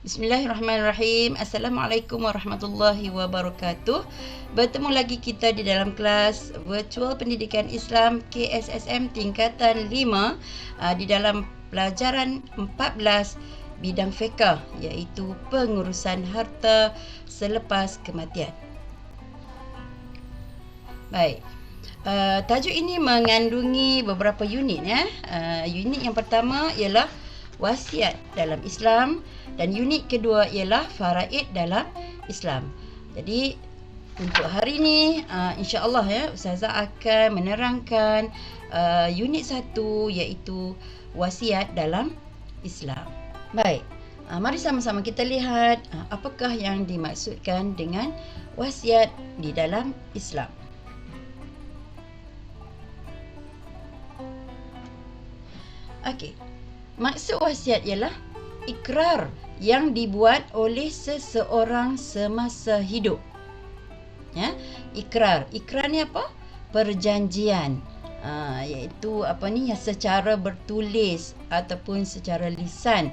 Bismillahirrahmanirrahim. Assalamualaikum warahmatullahi wabarakatuh. Bertemu lagi kita di dalam kelas Virtual Pendidikan Islam KSSM tingkatan 5 di dalam pelajaran 14 bidang fiqh, iaitu pengurusan harta selepas kematian. Baik. Tajuk ini mengandungi beberapa unit ya. Unit yang pertama ialah wasiat dalam Islam dan unit kedua ialah faraid dalam Islam. Jadi untuk hari ini insya-Allah ya Ustazah akan menerangkan unit 1 iaitu wasiat dalam Islam. Baik. Mari sama-sama kita lihat apakah yang dimaksudkan dengan wasiat di dalam Islam. Okey. Maksud wasiat ialah ikrar yang dibuat oleh seseorang semasa hidup. Ya, ikrar. Ikrar ni apa? Perjanjian. Iaitu yang secara bertulis ataupun secara lisan.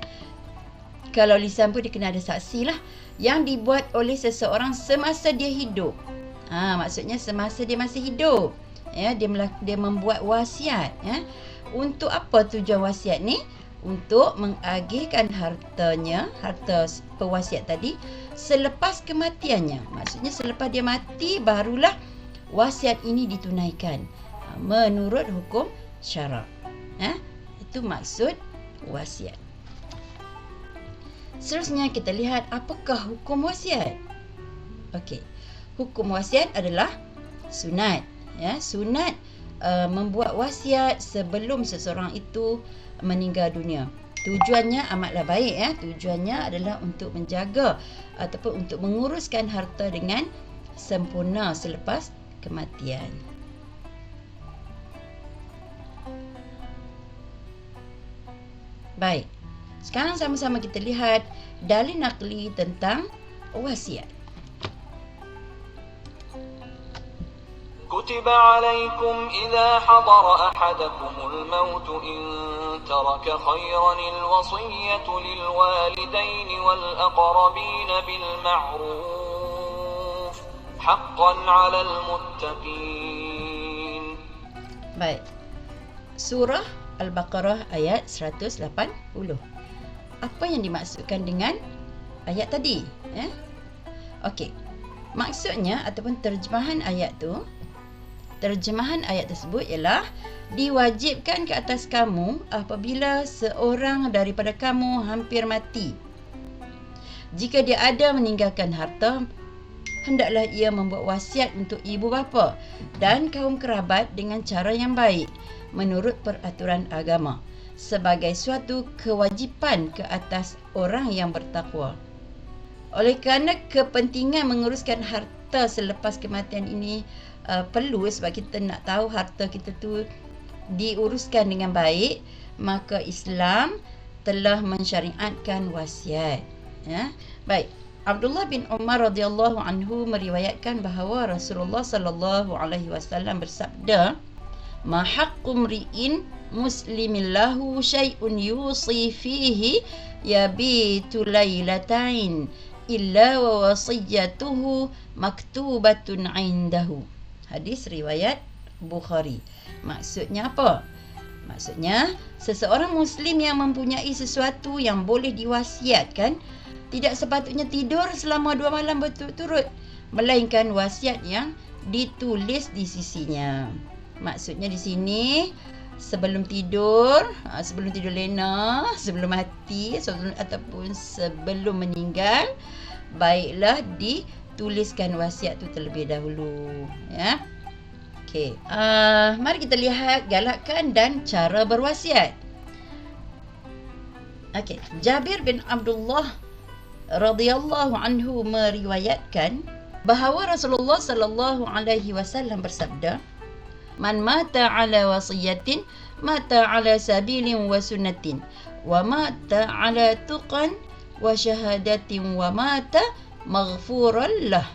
Kalau lisan pun dia kena ada saksi lah. Yang dibuat oleh seseorang semasa dia hidup. Maksudnya semasa dia masih hidup. Ya, dia membuat wasiat. Ya. Untuk apa tujuan wasiat ni? Untuk mengagihkan hartanya, harta pewasiat tadi selepas kematiannya. Maksudnya selepas dia mati barulah wasiat ini ditunaikan menurut hukum syarak. Itu maksud wasiat. Seterusnya kita lihat apakah hukum wasiat. Okey. Hukum wasiat adalah sunat. Ya, sunat membuat wasiat sebelum seseorang itu meninggal dunia. Tujuannya amatlah baik ya. Tujuannya adalah untuk menjaga ataupun untuk menguruskan harta dengan sempurna selepas kematian. Baik. Sekarang sama-sama kita lihat dalil naqli tentang wasiat. كتب عليكم إذا حضر أحدكم الموت إن ترك خيرا الوصية للوالدين والأقربين بالمعروف حقا على المتقين. Baik. Surah Al-Baqarah ayat 180. Apa yang dimaksudkan dengan ayat tadi? Okey. Maksudnya ataupun terjemahan ayat tersebut ialah diwajibkan ke atas kamu apabila seorang daripada kamu hampir mati. Jika dia ada meninggalkan harta, hendaklah ia membuat wasiat untuk ibu bapa dan kaum kerabat dengan cara yang baik menurut peraturan agama sebagai suatu kewajipan ke atas orang yang bertakwa. Oleh kerana kepentingan menguruskan harta selepas kematian ini perlu sebab kita nak tahu harta kita tu diuruskan dengan baik, maka Islam telah mensyariatkan wasiat. Ya. Baik. Abdullah bin Umar radhiyallahu anhu meriwayatkan bahawa Rasulullah sallallahu alaihi wasallam bersabda, "Ma haqqu mri'in muslimin lahu syai'un yusi fihi yabitu lailatain illa wa wasiyatuhu maktubatun 'indahu." Hadis riwayat Bukhari. Maksudnya apa? Maksudnya seseorang muslim yang mempunyai sesuatu yang boleh diwasiatkan tidak sepatutnya tidur selama 2 malam berturut-turut, melainkan wasiat yang ditulis di sisinya. Maksudnya di sini sebelum tidur lena, sebelum mati ataupun sebelum meninggal, baiklah dituliskan wasiat tu terlebih dahulu, ya. Okey. Mari kita lihat galakan dan cara berwasiat. Okey, Jabir bin Abdullah radhiyallahu anhu meriwayatkan bahawa Rasulullah sallallahu alaihi wasallam bersabda, "Man mata ala wasiyatin mata ala sabilin wa sunnatin wa mata ala tuqan wa syahadatin wa mata maghfuran lah."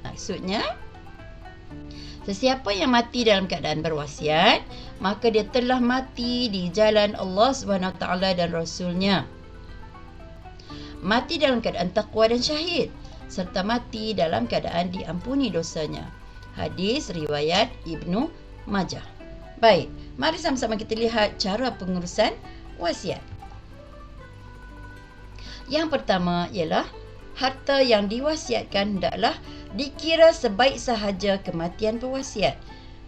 Maksudnya, sesiapa yang mati dalam keadaan berwasiat, maka dia telah mati di jalan Allah SWT dan Rasulnya. mati dalam keadaan taqwa dan syahid, serta mati dalam keadaan diampuni dosanya. Hadis riwayat Ibnu Majah. Baik, mari sama-sama kita lihat cara pengurusan wasiat. Yang pertama ialah harta yang diwasiatkan hendaklah dikira sebaik sahaja kematian pewasiat.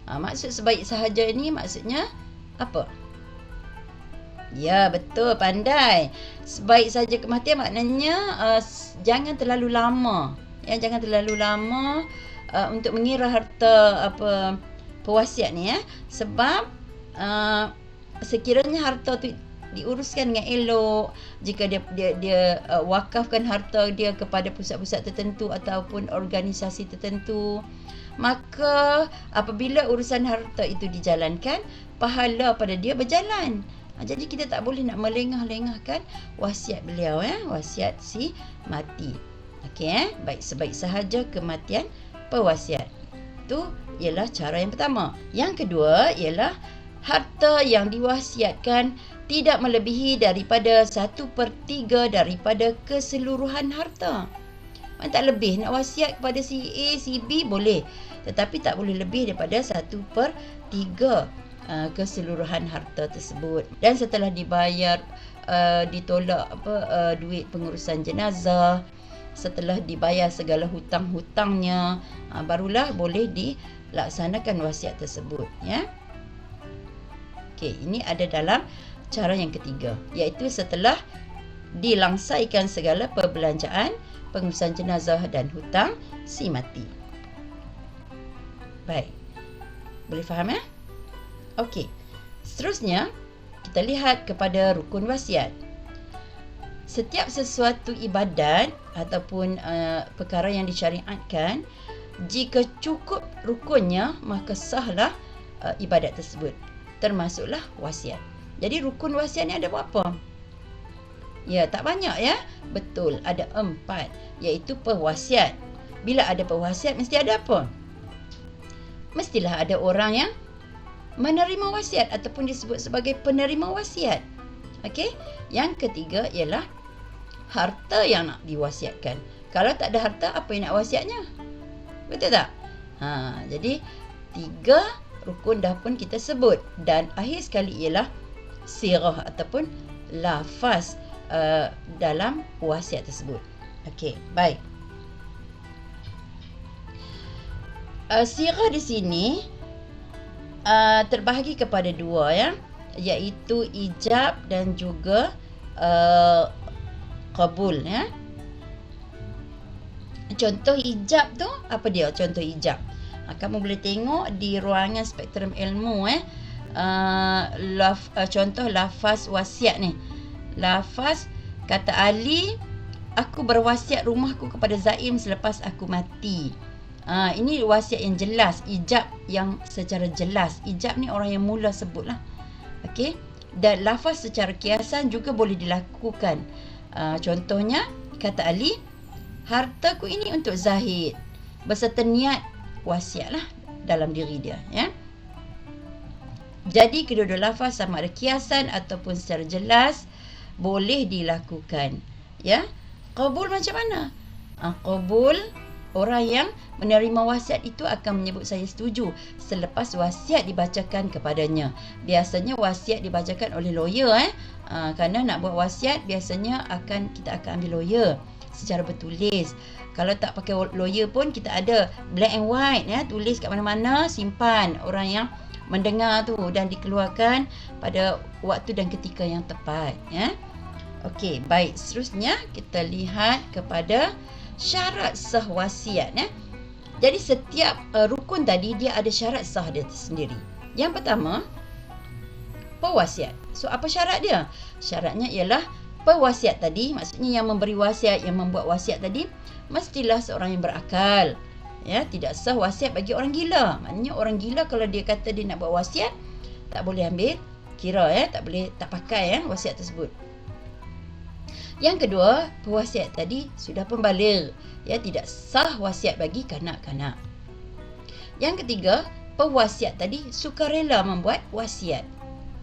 Maksud sebaik sahaja ini maksudnya apa? Ya, betul, pandai. Sebaik saja kematian maknanya jangan terlalu lama. Ya, jangan terlalu lama untuk mengira harta pewasiat ni ya. Sebab sekiranya harta tu diuruskan dengan elok, jika dia wakafkan harta dia kepada pusat-pusat tertentu ataupun organisasi tertentu, maka apabila urusan harta itu dijalankan, pahala pada dia berjalan. Jadi kita tak boleh nak melengah-lengahkan wasiat beliau, wasiat si mati. Okey, baik sebaik sahaja kematian pewasiat. Itu ialah cara yang pertama. Yang kedua ialah harta yang diwasiatkan tidak melebihi daripada 1/3 daripada keseluruhan harta. Tak lebih, nak wasiat kepada si A, si B boleh, tetapi tak boleh lebih daripada 1/3 keseluruhan harta tersebut. Dan setelah dibayar, ditolak duit pengurusan jenazah, setelah dibayar segala hutang-hutangnya, barulah boleh dilaksanakan wasiat tersebut, ya. Okey, ini ada dalam cara yang ketiga, iaitu setelah dilangsaikan segala perbelanjaan pengurusan jenazah dan hutang si mati. Baik, boleh faham ya? Okey, seterusnya kita lihat kepada rukun wasiat. Setiap sesuatu ibadat ataupun perkara yang disyariatkan, jika cukup rukunnya, maka sahlah ibadat tersebut, termasuklah wasiat. Jadi rukun wasiat ni ada berapa? Ya, tak banyak ya. Betul, ada 4, iaitu pewasiat. Bila ada pewasiat, mesti ada apa? Mestilah ada orang yang menerima wasiat ataupun disebut sebagai penerima wasiat. Okey, yang ketiga ialah harta yang nak diwasiatkan. Kalau tak ada harta, apa yang nak wasiatnya? Betul tak? Jadi 3 rukun dah pun kita sebut, dan akhir sekali ialah sirah ataupun lafaz dalam wasiat tersebut. Okey, baik. Sirah di sini terbahagi kepada 2 ya, iaitu ijab dan juga qabul ya. Contoh ijab tu apa dia? Contoh ijab, kamu boleh tengok di ruangan spektrum ilmu contoh lafaz wasiat ni. Lafaz kata Ali, aku berwasiat rumahku kepada Zaim selepas aku mati. Ini wasiat yang jelas, ijab yang secara jelas. Ijab ni orang yang mula sebutlah. Okey, dan lafaz secara kiasan juga boleh dilakukan. Contohnya kata Ali, hartaku ini untuk Zahid, beserta niat wasiatlah dalam diri dia ya. Jadi kedua-dua lafaz sama ada kiasan ataupun secara jelas boleh dilakukan ya. Qabul macam mana? Qabul, orang yang menerima wasiat itu akan menyebut saya setuju selepas wasiat dibacakan kepadanya. Biasanya wasiat dibacakan oleh lawyer kerana nak buat wasiat biasanya kita akan ambil lawyer secara bertulis. Kalau tak pakai lawyer pun kita ada black and white ya, tulis kat mana-mana, simpan orang yang mendengar tu dan dikeluarkan pada waktu dan ketika yang tepat ya. Okey, baik, seterusnya kita lihat kepada syarat sah wasiat ya. Jadi setiap rukun tadi dia ada syarat sah dia sendiri. Yang pertama, pewasiat. So apa syarat dia? Syaratnya ialah pewasiat tadi, maksudnya yang memberi wasiat, yang membuat wasiat tadi mestilah seorang yang berakal. Ya, tidak sah wasiat bagi orang gila. Maknanya orang gila kalau dia kata dia nak buat wasiat, tak boleh ambil kira ya, tak pakai wasiat tersebut. Yang kedua, pewasiat tadi sudah pembaligh, ya, tidak sah wasiat bagi kanak-kanak. Yang ketiga, pewasiat tadi sukarela membuat wasiat.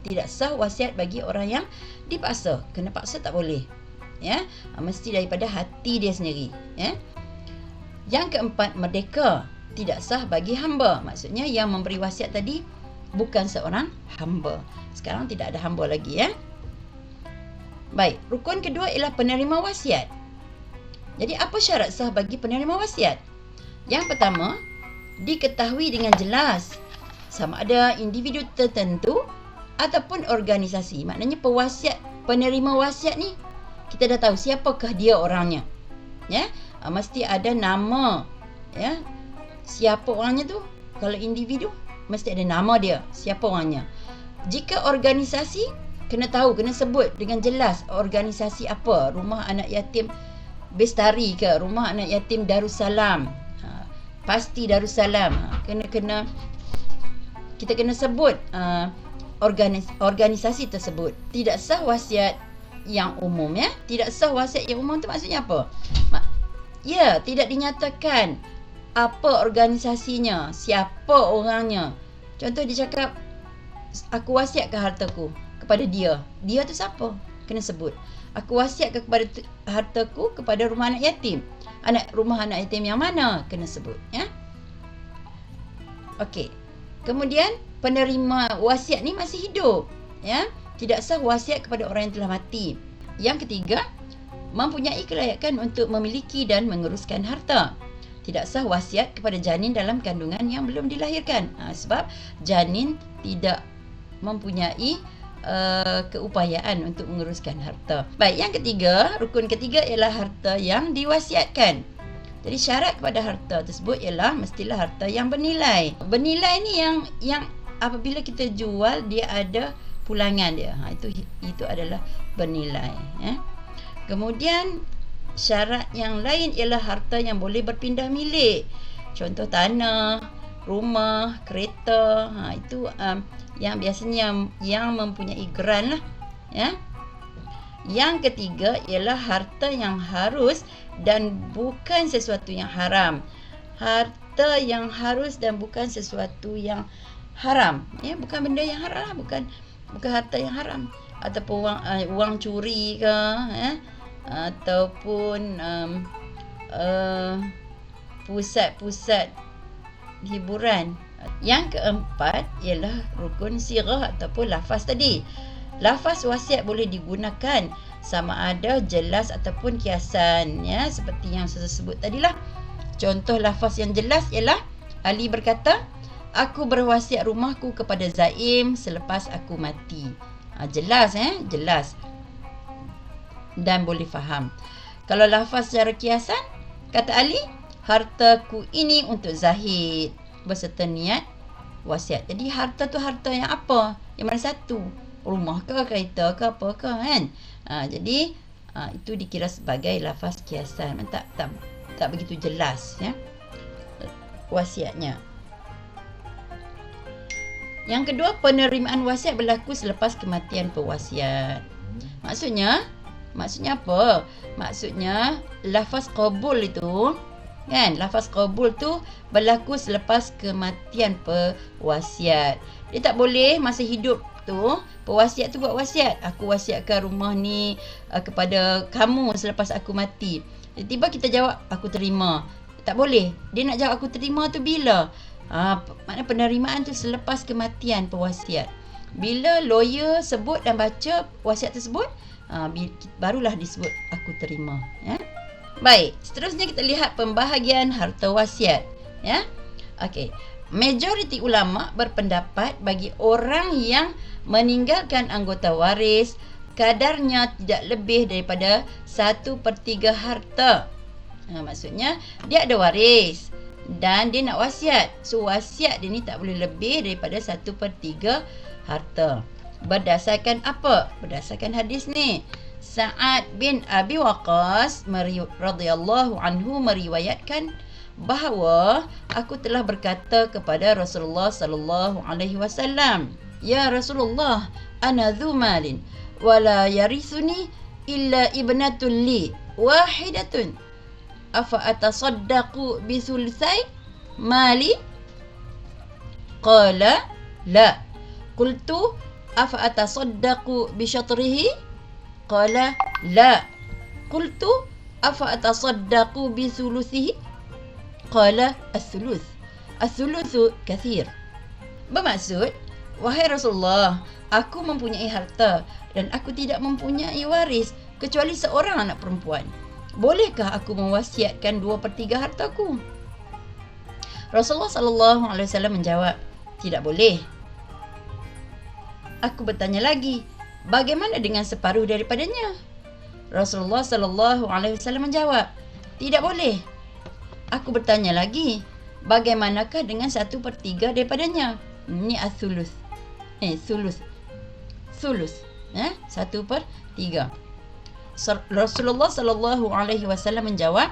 Tidak sah wasiat bagi orang yang dipaksa. Kena paksa tak boleh. ya. Mesti daripada hati dia sendiri, ya. Yang keempat, merdeka. Tidak sah bagi hamba. Maksudnya yang memberi wasiat tadi bukan seorang hamba. Sekarang tidak ada hamba lagi, ya. Baik, rukun kedua ialah penerima wasiat. Jadi apa syarat sah bagi penerima wasiat? Yang pertama, diketahui dengan jelas sama ada individu tertentu ataupun organisasi. Maknanya penerima wasiat ni kita dah tahu siapakah dia orangnya. Ya, mesti ada nama, ya. Siapa orangnya tu? Kalau individu mesti ada nama dia, siapa orangnya. Jika organisasi, kena tahu, kena sebut dengan jelas organisasi apa. Rumah Anak Yatim Bestari ke, Rumah Anak Yatim Darussalam. Pasti Darussalam. Kita kena sebut organisasi tersebut. Tidak sah wasiat yang umum, ya. Tidak sah wasiat yang umum tu maksudnya apa? Ya, tidak dinyatakan apa organisasinya, siapa orangnya. Contoh dia cakap, aku wasiatkan hartaku kepada dia. Dia tu siapa? Kena sebut. Aku wasiatkan kepada hartaku kepada rumah anak yatim. Rumah anak yatim yang mana? Kena sebut, ya. Okey. Kemudian penerima wasiat ni masih hidup, ya. Tidak sah wasiat kepada orang yang telah mati. Yang ketiga, mempunyai kelayakan untuk memiliki dan menguruskan harta. Tidak sah wasiat kepada janin dalam kandungan yang belum dilahirkan. Sebab janin tidak mempunyai keupayaan untuk menguruskan harta. Baik, yang ketiga, rukun ketiga ialah harta yang diwasiatkan. Jadi syarat kepada harta tersebut ialah mestilah harta yang bernilai. Bernilai ni yang apabila kita jual dia ada pulangan dia. Itu adalah bernilai, ya. Kemudian syarat yang lain ialah harta yang boleh berpindah milik. Contoh tanah, rumah, kereta. Itu yang biasanya yang mempunyai geran lah, ya. Yang ketiga ialah harta yang harus dan bukan sesuatu yang haram. Harta yang harus dan bukan sesuatu yang haram, ya. Bukan benda yang haram lah, bukan harta yang haram. Ataupun wang curi ke, ya. Ataupun pusat-pusat hiburan. Yang keempat ialah rukun sirah ataupun lafaz tadi. Lafaz wasiat boleh digunakan sama ada jelas ataupun kiasan, ya, seperti yang saya sebut tadilah. Contoh lafaz yang jelas ialah Ali berkata, aku berwasiat rumahku kepada Zaim selepas aku mati. Jelas, jelas dan boleh faham. Kalau lafaz secara kiasan, kata Ali, hartaku ini untuk Zahid berserta niat wasiat. Jadi harta tu harta yang apa? Yang mana satu? Rumah ke, kereta ke, apa ke, kan? Jadi itu dikira sebagai lafaz kiasan. Tak begitu jelas, ya, wasiatnya. Yang kedua, penerimaan wasiat berlaku selepas kematian pewasiat. Maksudnya apa? Maksudnya lafaz qabul itu, kan, lafaz qabul tu berlaku selepas kematian pewasiat. Dia tak boleh masa hidup tu pewasiat tu buat wasiat, aku wasiatkan rumah ni kepada kamu selepas aku mati. Tiba-tiba kita jawab aku terima. Tak boleh. Dia nak jawab aku terima tu bila? Maknanya penerimaan tu selepas kematian pewasiat. Bila lawyer sebut dan baca wasiat tersebut, barulah disebut aku terima, ya. Baik, seterusnya kita lihat pembahagian harta wasiat, ya. Okey. Majoriti ulama berpendapat bagi orang yang meninggalkan anggota waris, kadarnya tidak lebih daripada 1/3 harta. Maksudnya dia ada waris dan dia nak wasiat. So wasiat dia ni tak boleh lebih daripada 1/3 harta. Berdasarkan apa? Berdasarkan hadis ni. Sa'ad bin Abi Waqqas radhiyallahu anhu meriwayatkan bahawa aku telah berkata kepada Rasulullah sallallahu alaihi wasallam, ya Rasulullah, ana dzu malin wa la yarithuni illa ibnatul li wahidatun, afa atasaddaqu bi thulutsai mali? Qala la. Qultu afa atasaddaqu bi syatrihi? Qala la. Qultu afa atasaddaqu bi thuluthihi? Qala as-thuluth. As-thuluthu kathir. Bermaksud, wahai Rasulullah, aku mempunyai harta dan aku tidak mempunyai waris kecuali seorang anak perempuan. Bolehkah aku mewasiatkan 2/3 hartaku? Rasulullah SAW menjawab, tidak boleh. Aku bertanya lagi, bagaimana dengan separuh daripadanya? Rasulullah SAW menjawab, tidak boleh. Aku bertanya lagi, bagaimanakah dengan 1/3 daripadanya? Ini as-thuluth. Thuluth. 1/3. Rasulullah SAW menjawab,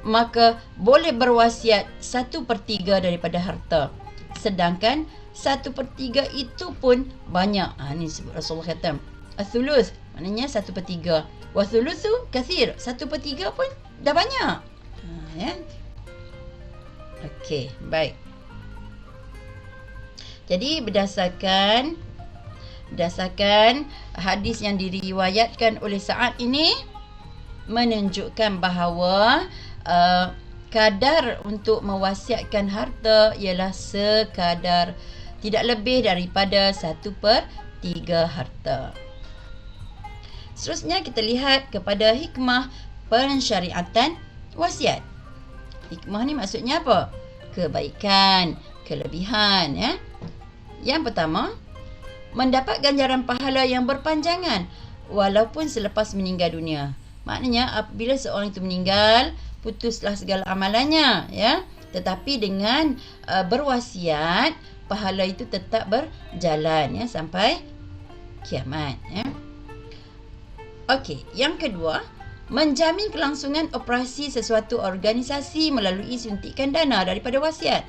maka boleh berwasiat 1/3 daripada harta. Sedangkan 1/3 itu pun banyak. Ni Rasulullah kata as-thuluth, maknanya 1/3. Wa thuluthu kathir, 1/3 pun dah banyak. Okey, baik. Jadi berdasarkan hadis yang diriwayatkan oleh Sa'ad ini menunjukkan bahawa kadar untuk mewasiatkan harta ialah sekadar tidak lebih daripada 1/3 harta. Seterusnya kita lihat kepada hikmah pensyariatan wasiat. Hikmah ni maksudnya apa? Kebaikan, kelebihan, ya. Yang pertama, mendapat ganjaran pahala yang berpanjangan walaupun selepas meninggal dunia. Maknanya apabila seorang itu meninggal, putuslah segala amalannya, ya. Tetapi dengan berwasiat, pahala itu tetap berjalan, ya, sampai kiamat, ya. Okey, yang kedua, menjamin kelangsungan operasi sesuatu organisasi melalui suntikan dana daripada wasiat.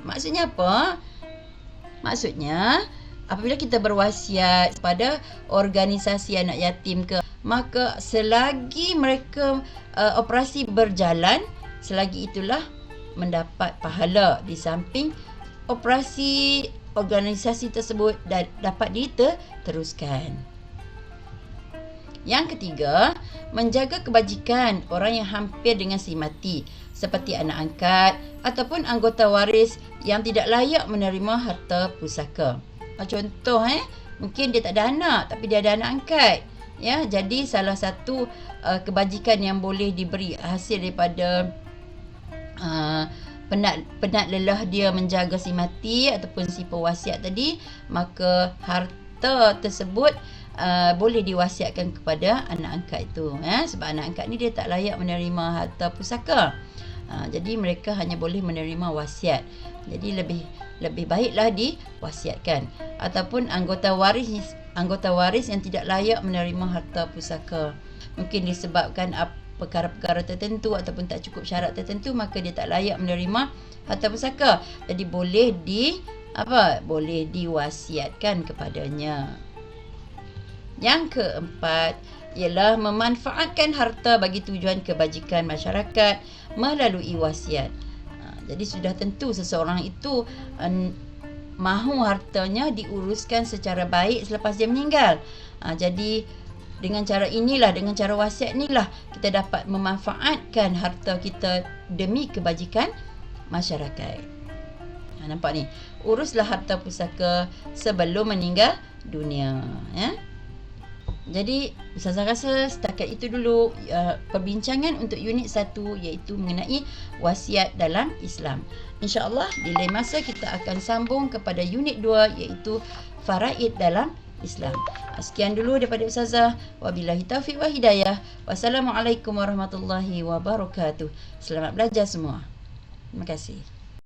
Maksudnya apa? Maksudnya, apabila kita berwasiat pada organisasi anak yatim maka selagi mereka operasi berjalan, selagi itulah mendapat pahala di samping operasi organisasi tersebut dapat diteruskan. Yang ketiga, menjaga kebajikan orang yang hampir dengan si mati seperti anak angkat ataupun anggota waris yang tidak layak menerima harta pusaka. Contoh, mungkin dia tak ada anak tapi dia ada anak angkat. Ya, jadi salah satu kebajikan yang boleh diberi hasil daripada penat lelah dia menjaga si mati ataupun si pewasiat tadi, maka harta tersebut boleh diwasiatkan kepada anak angkat itu, sebab anak angkat ni dia tak layak menerima harta pusaka. Jadi mereka hanya boleh menerima wasiat. Jadi lebih baiklah diwasiatkan. Ataupun anggota waris yang tidak layak menerima harta pusaka, mungkin disebabkan perkara-perkara tertentu ataupun tak cukup syarat tertentu, maka dia tak layak menerima harta pusaka. Jadi boleh diwasiatkan kepadanya. Yang keempat ialah memanfaatkan harta bagi tujuan kebajikan masyarakat melalui wasiat. Jadi sudah tentu seseorang itu mahu hartanya diuruskan secara baik selepas dia meninggal. Jadi dengan cara wasiat inilah kita dapat memanfaatkan harta kita demi kebajikan masyarakat. Nampak ni? Uruslah harta pusaka sebelum meninggal dunia, ya. Jadi Ustazah rasa setakat itu dulu perbincangan untuk unit 1, iaitu mengenai wasiat dalam Islam. InsyaAllah di lain masa kita akan sambung kepada unit 2, iaitu faraid dalam Islam. Sekian dulu daripada Ustazah. Wabillahi taufiq wa hidayah. Wassalamualaikum warahmatullahi wabarakatuh. Selamat belajar semua. Terima kasih.